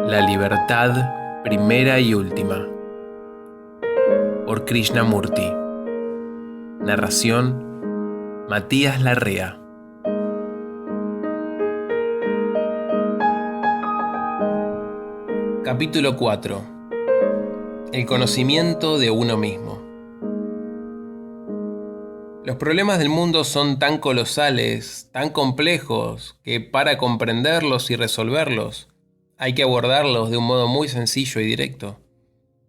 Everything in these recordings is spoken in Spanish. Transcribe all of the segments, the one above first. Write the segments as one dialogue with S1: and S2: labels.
S1: La libertad primera y última. Por Krishnamurti. Narración: Matías Larrea. Capítulo 4. El conocimiento de uno mismo. Los problemas del mundo son tan colosales, tan complejos, que para comprenderlos y resolverlos, hay que abordarlos de un modo muy sencillo y directo.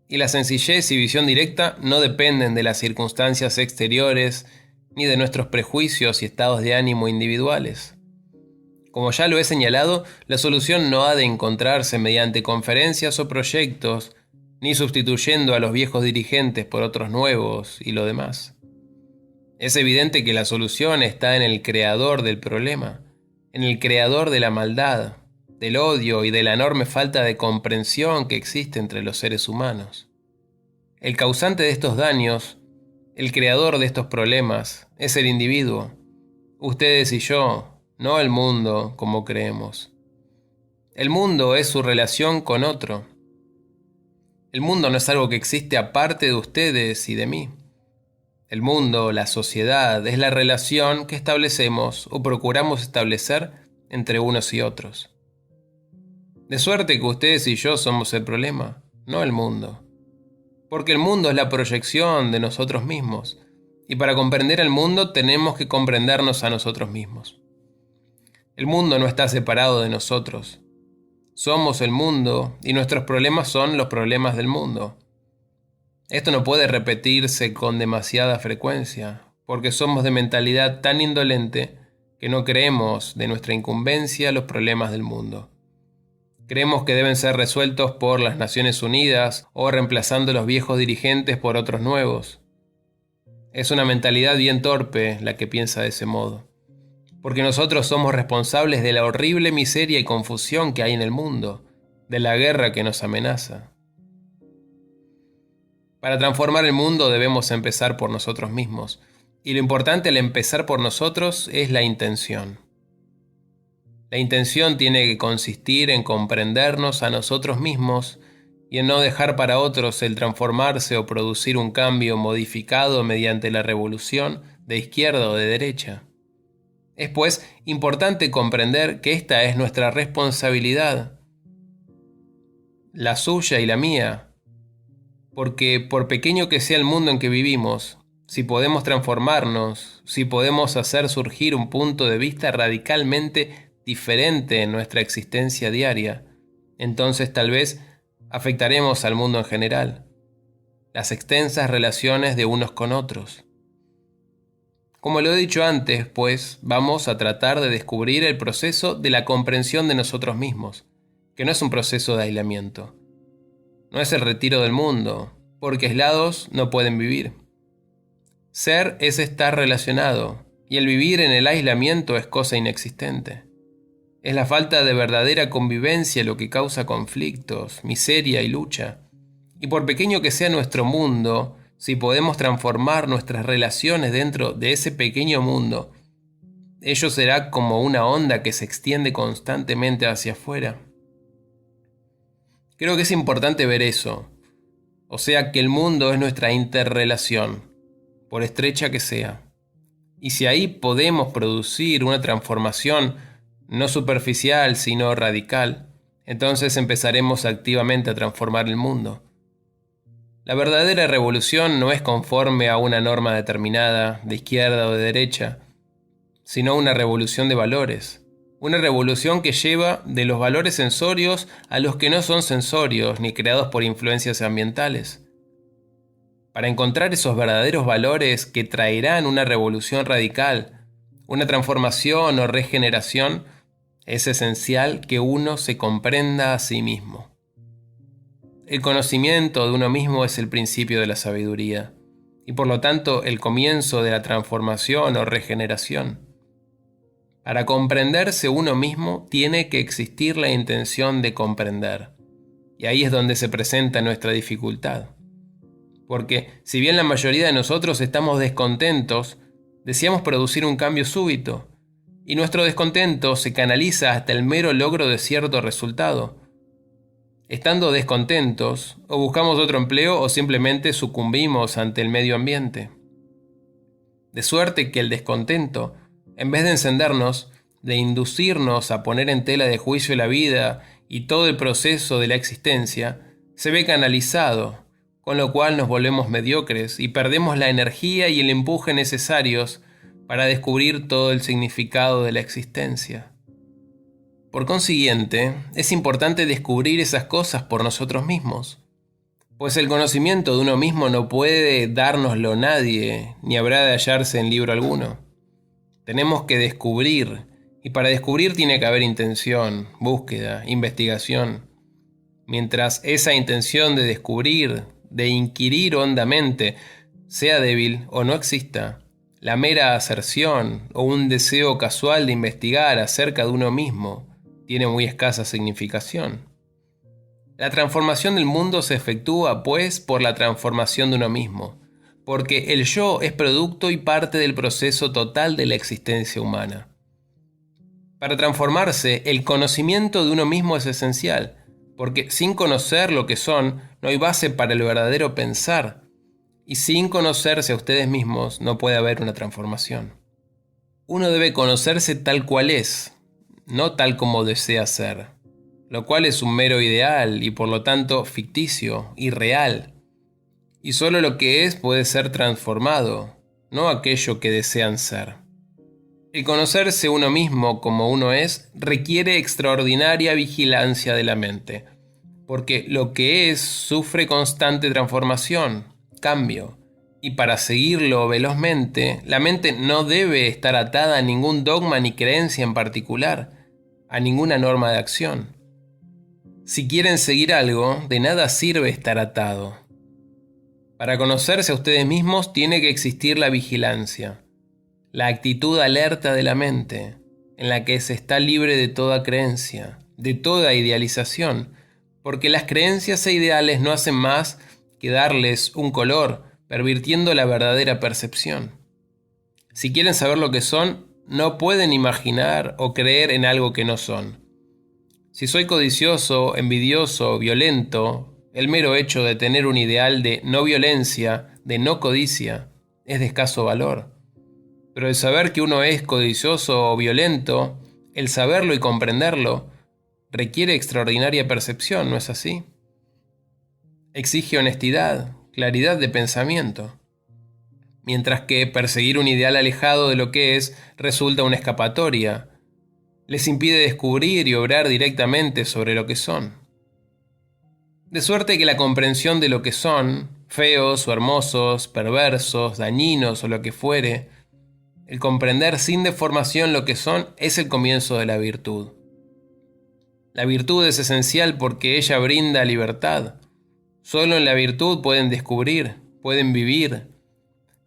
S1: Y la sencillez y visión directa no dependen de las circunstancias exteriores, ni de nuestros prejuicios y estados de ánimo individuales. Como ya lo he señalado, la solución no ha de encontrarse mediante conferencias o proyectos, ni sustituyendo a los viejos dirigentes por otros nuevos y lo demás. Es evidente que la solución está en el creador del problema, en el creador de la maldad, del odio y de la enorme falta de comprensión que existe entre los seres humanos. El causante de estos daños, el creador de estos problemas, es el individuo, ustedes y yo, no el mundo como creemos. El mundo es su relación con otro. El mundo no es algo que existe aparte de ustedes y de mí. El mundo, la sociedad, es la relación que establecemos o procuramos establecer entre unos y otros. De suerte que ustedes y yo somos el problema, no el mundo. Porque el mundo es la proyección de nosotros mismos, y para comprender el mundo tenemos que comprendernos a nosotros mismos. El mundo no está separado de nosotros. Somos el mundo, y nuestros problemas son los problemas del mundo. Esto no puede repetirse con demasiada frecuencia, porque somos de mentalidad tan indolente que no creemos de nuestra incumbencia los problemas del mundo. Creemos que deben ser resueltos por las Naciones Unidas o reemplazando los viejos dirigentes por otros nuevos. Es una mentalidad bien torpe la que piensa de ese modo, porque nosotros somos responsables de la horrible miseria y confusión que hay en el mundo, de la guerra que nos amenaza. Para transformar el mundo debemos empezar por nosotros mismos, y lo importante al empezar por nosotros es la intención. La intención tiene que consistir en comprendernos a nosotros mismos y en no dejar para otros el transformarse o producir un cambio modificado mediante la revolución de izquierda o de derecha. Es pues importante comprender que esta es nuestra responsabilidad, la suya y la mía, porque por pequeño que sea el mundo en que vivimos, si podemos transformarnos, si podemos hacer surgir un punto de vista radicalmente diferente en nuestra existencia diaria, entonces tal vez afectaremos al mundo en general, las extensas relaciones de unos con otros. Como lo he dicho antes, pues, vamos a tratar de descubrir el proceso de la comprensión de nosotros mismos, que no es un proceso de aislamiento. No es el retiro del mundo, porque aislados no pueden vivir. Ser es estar relacionado, y el vivir en el aislamiento es cosa inexistente. Es la falta de verdadera convivencia lo que causa conflictos, miseria y lucha. Y por pequeño que sea nuestro mundo, si podemos transformar nuestras relaciones dentro de ese pequeño mundo, ello será como una onda que se extiende constantemente hacia afuera. Creo que es importante ver eso, o sea que el mundo es nuestra interrelación, por estrecha que sea. Y si ahí podemos producir una transformación, no superficial sino radical, entonces empezaremos activamente a transformar el mundo. La verdadera revolución no es conforme a una norma determinada, de izquierda o de derecha, sino una revolución de valores. Una revolución que lleva de los valores sensorios a los que no son sensorios ni creados por influencias ambientales. Para encontrar esos verdaderos valores que traerán una revolución radical, una transformación o regeneración, es esencial que uno se comprenda a sí mismo. El conocimiento de uno mismo es el principio de la sabiduría, y por lo tanto el comienzo de la transformación o regeneración. Para comprenderse uno mismo tiene que existir la intención de comprender, y ahí es donde se presenta nuestra dificultad. Porque si bien la mayoría de nosotros estamos descontentos, deseamos producir un cambio súbito, y nuestro descontento se canaliza hasta el mero logro de cierto resultado. estando descontentos, o buscamos otro empleo o simplemente sucumbimos ante el medio ambiente. De suerte que el descontento, en vez de encendernos, de inducirnos a poner en tela de juicio la vida y todo el proceso de la existencia, se ve canalizado, con lo cual nos volvemos mediocres y perdemos la energía y el empuje necesarios para descubrir todo el significado de la existencia. Por consiguiente, es importante descubrir esas cosas por nosotros mismos, pues el conocimiento de uno mismo no puede dárnoslo nadie, ni habrá de hallarse en libro alguno. Tenemos que descubrir, y para descubrir tiene que haber intención, búsqueda, investigación. Mientras esa intención de descubrir, de inquirir hondamente, sea débil o no exista, la mera aserción o un deseo casual de investigar acerca de uno mismo tiene muy escasa significación. La transformación del mundo se efectúa, pues, por la transformación de uno mismo, porque el yo es producto y parte del proceso total de la existencia humana. Para transformarse, el conocimiento de uno mismo es esencial, porque sin conocer lo que son, no hay base para el verdadero pensar, y sin conocerse a ustedes mismos no puede haber una transformación. Uno debe conocerse tal cual es, no tal como desea ser, lo cual es un mero ideal y por lo tanto ficticio, irreal. Y solo lo que es puede ser transformado, no aquello que desean ser. El conocerse uno mismo como uno es requiere extraordinaria vigilancia de la mente, porque lo que es sufre constante transformación, cambio, y para seguirlo velozmente, la mente no debe estar atada a ningún dogma ni creencia en particular, a ninguna norma de acción. Si quieren seguir algo, de nada sirve estar atado. Para conocerse a ustedes mismos tiene que existir la vigilancia, la actitud alerta de la mente, en la que se está libre de toda creencia, de toda idealización, porque las creencias e ideales no hacen más que darles un color, pervirtiendo la verdadera percepción. Si quieren saber lo que son, no pueden imaginar o creer en algo que no son. Si soy codicioso, envidioso, violento, el mero hecho de tener un ideal de no violencia, de no codicia, es de escaso valor. Pero el saber que uno es codicioso o violento, el saberlo y comprenderlo, requiere extraordinaria percepción, ¿no es así? Exige honestidad, claridad de pensamiento. Mientras que perseguir un ideal alejado de lo que es resulta una escapatoria, les impide descubrir y obrar directamente sobre lo que son. De suerte que la comprensión de lo que son, feos o hermosos, perversos, dañinos o lo que fuere, el comprender sin deformación lo que son es el comienzo de la virtud. La virtud es esencial porque ella brinda libertad. Solo en la virtud pueden descubrir, pueden vivir,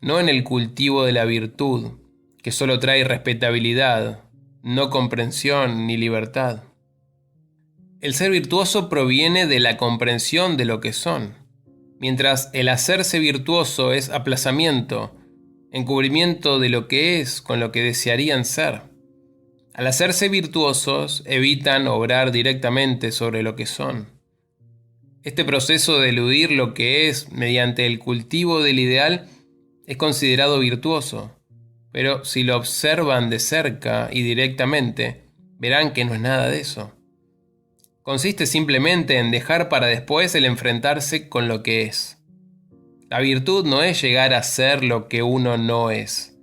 S1: no en el cultivo de la virtud, que solo trae respetabilidad, no comprensión ni libertad. El ser virtuoso proviene de la comprensión de lo que son, mientras el hacerse virtuoso es aplazamiento, encubrimiento de lo que es con lo que desearían ser. Al hacerse virtuosos, evitan obrar directamente sobre lo que son. Este proceso de eludir lo que es mediante el cultivo del ideal es considerado virtuoso, pero si lo observan de cerca y directamente, verán que no es nada de eso. Consiste simplemente en dejar para después el enfrentarse con lo que es. La virtud no es llegar a ser lo que uno no es.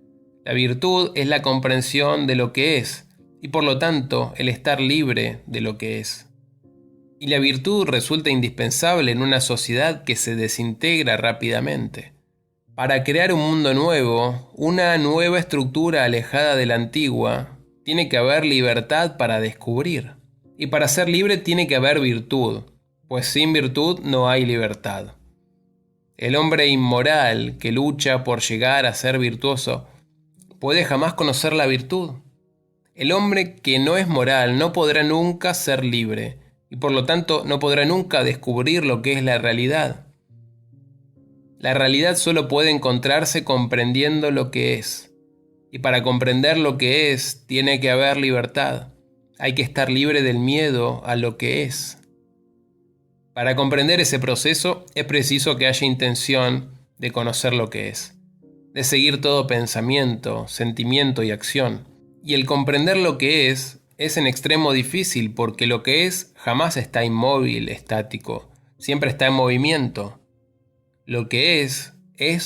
S1: La virtud es la comprensión de lo que es, y por lo tanto el estar libre de lo que es. Y la virtud resulta indispensable en una sociedad que se desintegra rápidamente. Para crear un mundo nuevo, una nueva estructura alejada de la antigua, tiene que haber libertad para descubrir. Y para ser libre tiene que haber virtud, pues sin virtud no hay libertad. El hombre inmoral que lucha por llegar a ser virtuoso puede jamás conocer la virtud. El hombre que no es moral no podrá nunca ser libre y por lo tanto no podrá nunca descubrir lo que es la realidad. La realidad solo puede encontrarse comprendiendo lo que es. Y para comprender lo que es tiene que haber libertad. Hay que estar libre del miedo a lo que es. Para comprender ese proceso es preciso que haya intención de conocer lo que es, de seguir todo pensamiento, sentimiento y acción. Y el comprender lo que es en extremo difícil porque lo que es jamás está inmóvil, estático, siempre está en movimiento. Lo que es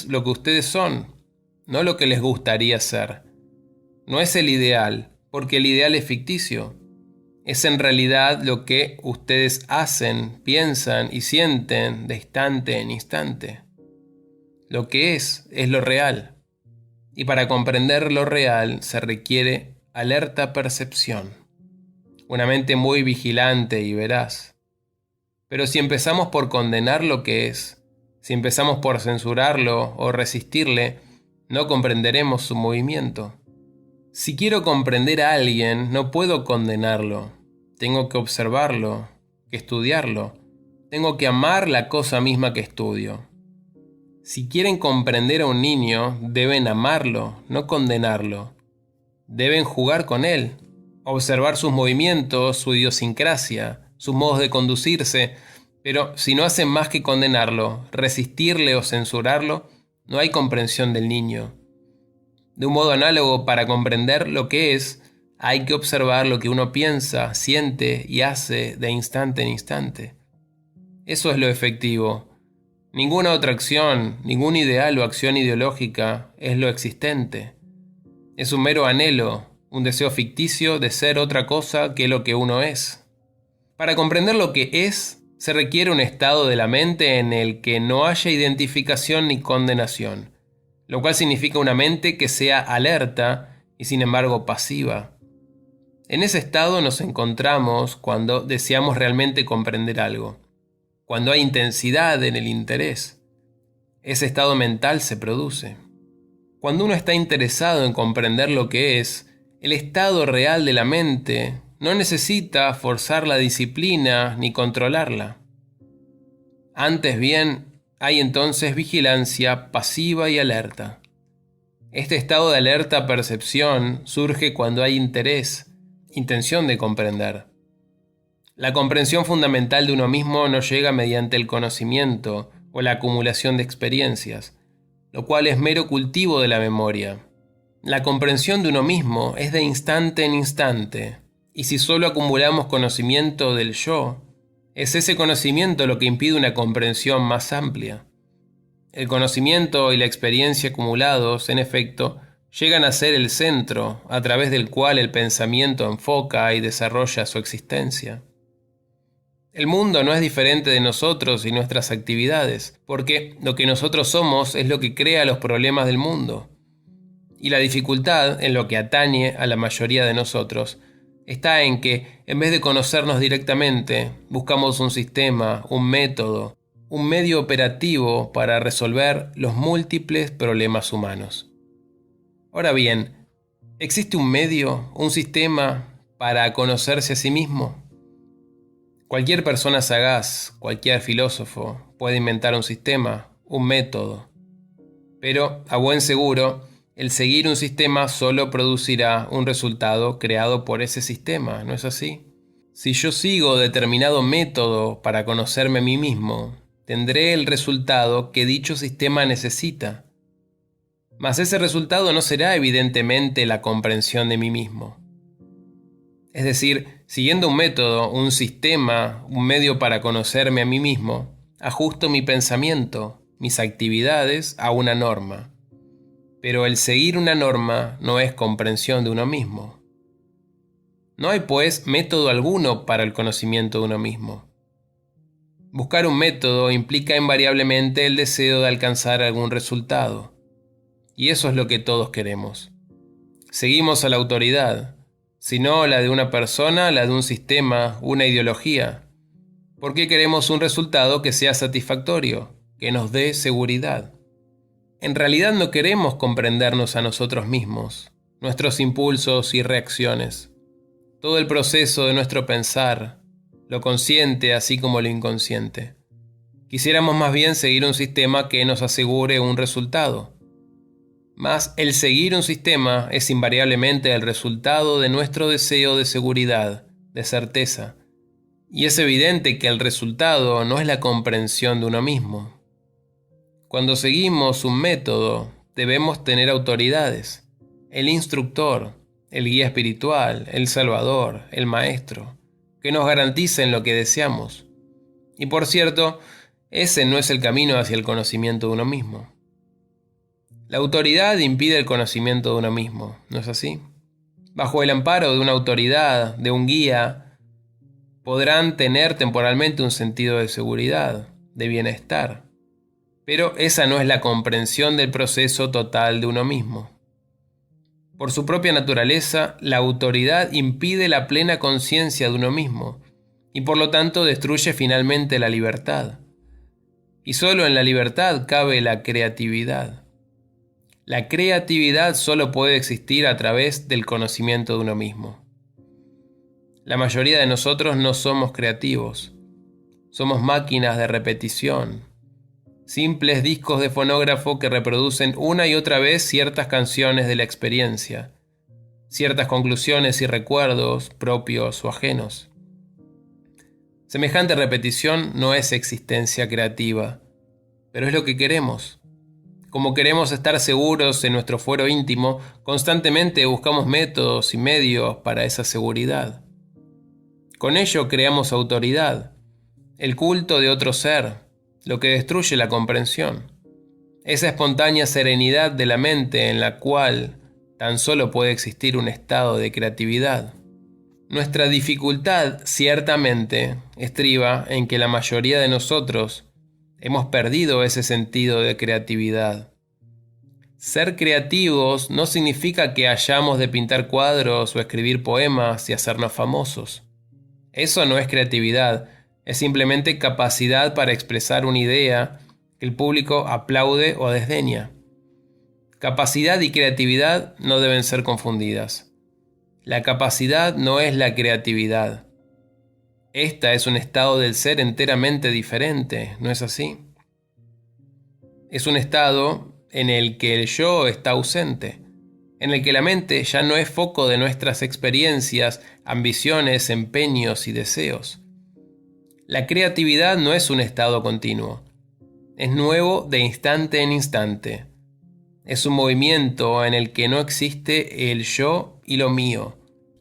S1: lo que ustedes son, no lo que les gustaría ser. No es el ideal, porque el ideal es ficticio. Es en realidad lo que ustedes hacen, piensan y sienten de instante en instante. Lo que es lo real. Y para comprender lo real se requiere alerta percepción. Una mente muy vigilante y veraz. Pero si empezamos por condenar lo que es, si empezamos por censurarlo o resistirle, no comprenderemos su movimiento. Si quiero comprender a alguien, no puedo condenarlo. Tengo que observarlo, que estudiarlo. Tengo que amar la cosa misma que estudio. Si quieren comprender a un niño, deben amarlo, no condenarlo. Deben jugar con él, observar sus movimientos, su idiosincrasia, sus modos de conducirse, pero si no hacen más que condenarlo, resistirle o censurarlo, no hay comprensión del niño. De un modo análogo, para comprender lo que es, hay que observar lo que uno piensa, siente y hace de instante en instante. Eso es lo efectivo. Ninguna otra acción, ningún ideal o acción ideológica es lo existente. Es un mero anhelo, un deseo ficticio de ser otra cosa que lo que uno es. Para comprender lo que es, se requiere un estado de la mente en el que no haya identificación ni condenación, lo cual significa una mente que sea alerta y sin embargo pasiva. En ese estado nos encontramos cuando deseamos realmente comprender algo, cuando hay intensidad en el interés. Ese estado mental se produce. Cuando uno está interesado en comprender lo que es, el estado real de la mente no necesita forzar la disciplina ni controlarla. Antes bien, hay entonces vigilancia pasiva y alerta. Este estado de alerta percepción surge cuando hay interés, intención de comprender. La comprensión fundamental de uno mismo no llega mediante el conocimiento o la acumulación de experiencias, lo cual es mero cultivo de la memoria. La comprensión de uno mismo es de instante en instante, y si solo acumulamos conocimiento del yo, es ese conocimiento lo que impide una comprensión más amplia. El conocimiento y la experiencia acumulados, en efecto, llegan a ser el centro a través del cual el pensamiento enfoca y desarrolla su existencia. El mundo no es diferente de nosotros y nuestras actividades, porque lo que nosotros somos es lo que crea los problemas del mundo. Y la dificultad, en lo que atañe a la mayoría de nosotros, está en que, en vez de conocernos directamente, buscamos un sistema, un método, un medio operativo para resolver los múltiples problemas humanos. Ahora bien, ¿existe un medio, un sistema para conocerse a sí mismo? Cualquier persona sagaz, cualquier filósofo, puede inventar un sistema, un método. Pero, a buen seguro, el seguir un sistema solo producirá un resultado creado por ese sistema, ¿no es así? Si yo sigo determinado método para conocerme a mí mismo, tendré el resultado que dicho sistema necesita. Mas ese resultado no será evidentemente la comprensión de mí mismo. Es decir, siguiendo un método, un sistema, un medio para conocerme a mí mismo, ajusto mi pensamiento, mis actividades a una norma. Pero el seguir una norma no es comprensión de uno mismo. No hay, pues, método alguno para el conocimiento de uno mismo. Buscar un método implica invariablemente el deseo de alcanzar algún resultado. Y eso es lo que todos queremos. Seguimos a la autoridad, si no la de una persona, la de un sistema, una ideología. Porque queremos un resultado que sea satisfactorio, que nos dé seguridad. En realidad no queremos comprendernos a nosotros mismos, nuestros impulsos y reacciones. Todo el proceso de nuestro pensar, lo consciente así como lo inconsciente. Quisiéramos más bien seguir un sistema que nos asegure un resultado. Mas el seguir un sistema es invariablemente el resultado de nuestro deseo de seguridad, de certeza. Y es evidente que el resultado no es la comprensión de uno mismo. Cuando seguimos un método, debemos tener autoridades: el instructor, el guía espiritual, el salvador, el maestro, que nos garanticen lo que deseamos. Y por cierto, ese no es el camino hacia el conocimiento de uno mismo. La autoridad impide el conocimiento de uno mismo, ¿no es así? Bajo el amparo de una autoridad, de un guía, podrán tener temporalmente un sentido de seguridad, de bienestar. Pero esa no es la comprensión del proceso total de uno mismo. Por su propia naturaleza, la autoridad impide la plena conciencia de uno mismo y por lo tanto destruye finalmente la libertad. Y solo en la libertad cabe la creatividad. La creatividad solo puede existir a través del conocimiento de uno mismo. La mayoría de nosotros no somos creativos. Somos máquinas de repetición, simples discos de fonógrafo que reproducen una y otra vez ciertas canciones de la experiencia, ciertas conclusiones y recuerdos propios o ajenos. Semejante repetición no es existencia creativa, pero es lo que queremos. Como queremos estar seguros en nuestro fuero íntimo, constantemente buscamos métodos y medios para esa seguridad. Con ello creamos autoridad, el culto de otro ser, lo que destruye la comprensión. Esa espontánea serenidad de la mente en la cual tan solo puede existir un estado de creatividad. Nuestra dificultad, ciertamente, estriba en que la mayoría de nosotros hemos perdido ese sentido de creatividad. Ser creativos no significa que hayamos de pintar cuadros o escribir poemas y hacernos famosos. Eso no es creatividad, es simplemente capacidad para expresar una idea que el público aplaude o desdeña. Capacidad y creatividad no deben ser confundidas. La capacidad no es la creatividad. Esta es un estado del ser enteramente diferente, ¿no es así? Es un estado en el que el yo está ausente, en el que la mente ya no es foco de nuestras experiencias, ambiciones, empeños y deseos. La creatividad no es un estado continuo, es nuevo de instante en instante. Es un movimiento en el que no existe el yo y lo mío,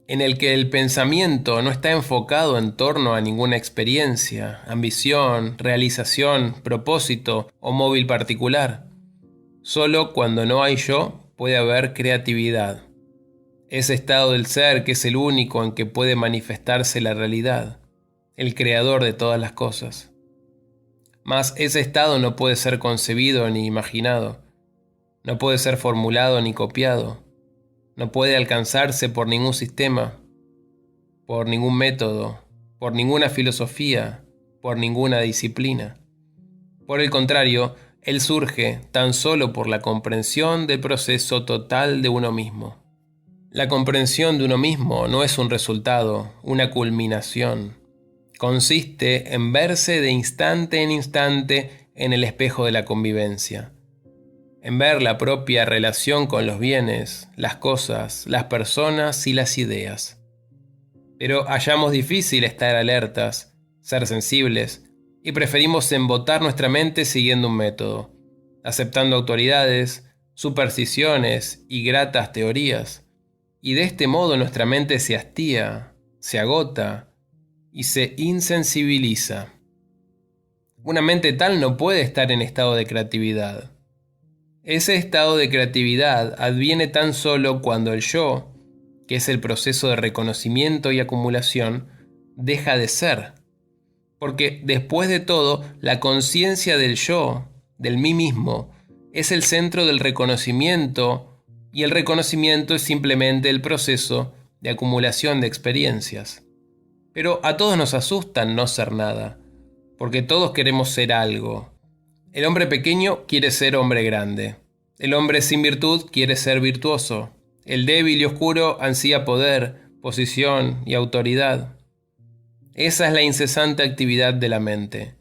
S1: en el que el pensamiento no está enfocado en torno a ninguna experiencia, ambición, realización, propósito o móvil particular. Solo cuando no hay yo puede haber creatividad. Ese estado del ser que es el único en que puede manifestarse la realidad, el creador de todas las cosas. Mas ese estado no puede ser concebido ni imaginado. No puede ser formulado ni copiado. No puede alcanzarse por ningún sistema, por ningún método, por ninguna filosofía, por ninguna disciplina. Por el contrario, él surge tan solo por la comprensión del proceso total de uno mismo. La comprensión de uno mismo no es un resultado, una culminación. Consiste en verse de instante en instante en el espejo de la convivencia. En ver la propia relación con los bienes, las cosas, las personas y las ideas. Pero hallamos difícil estar alertas, ser sensibles, y preferimos embotar nuestra mente siguiendo un método, aceptando autoridades, supersticiones y gratas teorías. Y de este modo nuestra mente se hastía, se agota y se insensibiliza. Una mente tal no puede estar en estado de creatividad. Ese estado de creatividad adviene tan solo cuando el yo, que es el proceso de reconocimiento y acumulación, deja de ser. Porque después de todo, la conciencia del yo, del mí mismo, es el centro del reconocimiento, y el reconocimiento es simplemente el proceso de acumulación de experiencias. Pero a todos nos asusta no ser nada, porque todos queremos ser algo. El hombre pequeño quiere ser hombre grande. El hombre sin virtud quiere ser virtuoso. El débil y oscuro ansía poder, posición y autoridad. Esa es la incesante actividad de la mente.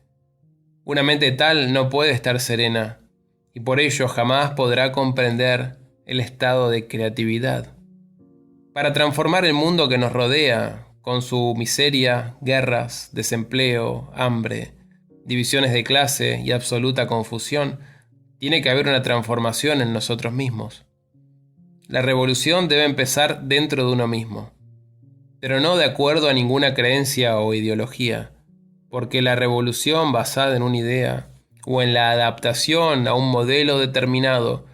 S1: Una mente tal no puede estar serena, y por ello jamás podrá comprender el estado de creatividad. Para transformar el mundo que nos rodea, con su miseria, guerras, desempleo, hambre, divisiones de clase y absoluta confusión, tiene que haber una transformación en nosotros mismos. La revolución debe empezar dentro de uno mismo, pero no de acuerdo a ninguna creencia o ideología, porque la revolución basada en una idea o en la adaptación a un modelo determinado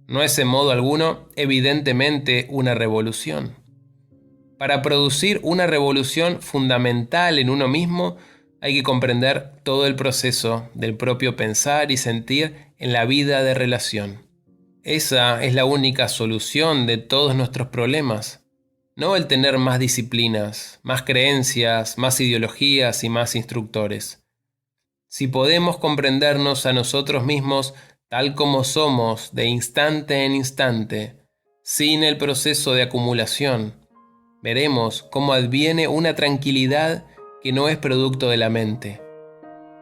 S1: no es en modo alguno evidentemente una revolución. Para producir una revolución fundamental en uno mismo, hay que comprender todo el proceso del propio pensar y sentir en la vida de relación. Esa es la única solución de todos nuestros problemas, no el tener más disciplinas, más creencias, más ideologías y más instructores. Si podemos comprendernos a nosotros mismos tal como somos de instante en instante, sin el proceso de acumulación, veremos cómo adviene una tranquilidad que no es producto de la mente,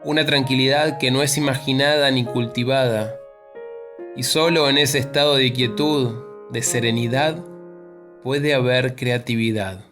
S1: una tranquilidad que no es imaginada ni cultivada, y solo en ese estado de quietud, de serenidad, puede haber creatividad.